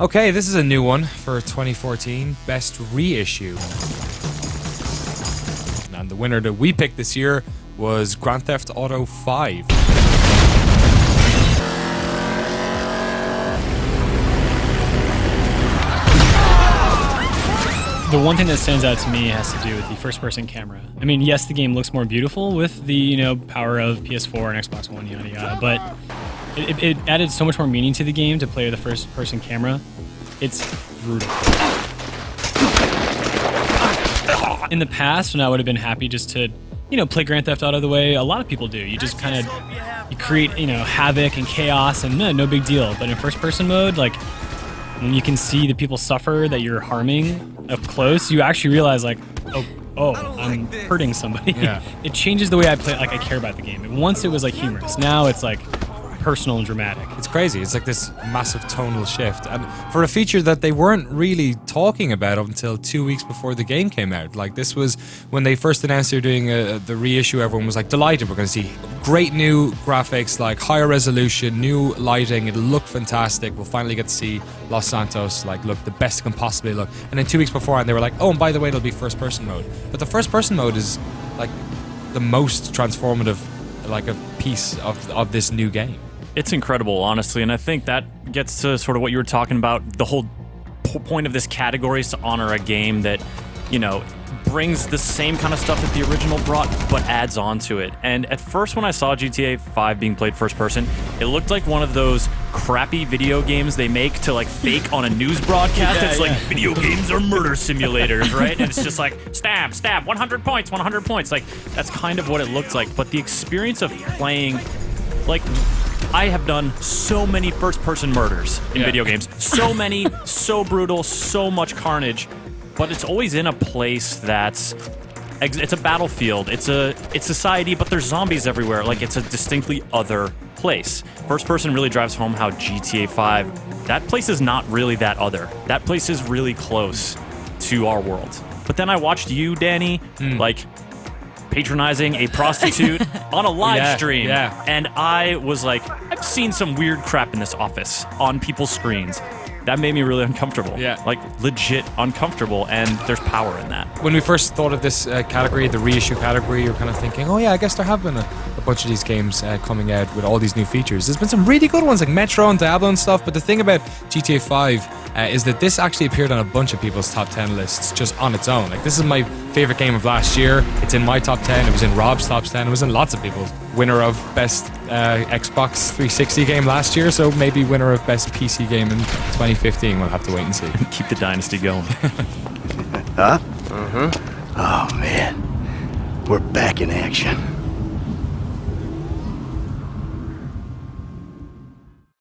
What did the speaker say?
Okay, this is a new one for 2014, Best Reissue. And the winner that we picked this year was Grand Theft Auto 5. The one thing that stands out to me has to do with the first-person camera. I mean, yes, the game looks more beautiful with the power of PS4 and Xbox One, yada yada, but it added so much more meaning to the game to play with the first-person camera. It's brutal. In the past, when I would have been happy just to, play Grand Theft Auto the way a lot of people do, you just kind of you create, havoc and chaos, and no big deal. But in first-person mode, like, when you can see the people suffer that you're harming up close, you actually realize, like, oh, I'm hurting somebody. Yeah. It changes the way I play, like, I care about the game. And once it was, like, humorous. Now it's, like, personal and dramatic. It's crazy. It's like this massive tonal shift. And for a feature that they weren't really talking about up until 2 weeks before the game came out. Like, this was when they first announced they're doing the reissue, everyone was like, delighted. We're going to see great new graphics, like higher resolution, new lighting. It'll look fantastic. We'll finally get to see Los Santos, like, look the best it can possibly look. And then 2 weeks beforehand, they were like, oh, and by the way, it'll be first person mode. But the first person mode is like the most transformative, like, a piece of this new game. It's incredible, honestly, and I think that gets to sort of what you were talking about. The whole point of this category is to honor a game that, brings the same kind of stuff that the original brought, but adds on to it. And at first, when I saw GTA 5 being played first person, it looked like one of those crappy video games they make to, like, fake on a news broadcast. It's like, video games are murder simulators, right? And it's just like, stab, 100 points, 100 points. Like, that's kind of what it looked like. But the experience of playing, like, I have done so many first-person murders in video games. So many, so brutal, so much carnage. But it's always in a place that's... It's a battlefield. It's society, but there's zombies everywhere. Like, it's a distinctly other place. First person really drives home how GTA 5... That place is not really that other. That place is really close to our world. But then I watched you, Danny, like, patronizing a prostitute on a live stream. Yeah. And I was like, I've seen some weird crap in this office on people's screens. That made me really uncomfortable. Yeah. Like, legit uncomfortable, and there's power in that. When we first thought of this category, the reissue category, you're kind of thinking, oh yeah, I guess there have been a bunch of these games coming out with all these new features. There's been some really good ones like Metro and Diablo and stuff, but the thing about GTA 5 is that this actually appeared on a bunch of people's top 10 lists just on its own. Like, this is my favorite game of last year. It's in my top 10. It was in Rob's top 10. It was in lots of people's. Winner of best Xbox 360 game last year, so maybe winner of best PC game in 2015. We'll have to wait and see. Keep the dynasty going. Huh? Mm-hmm. Oh, man. We're back in action.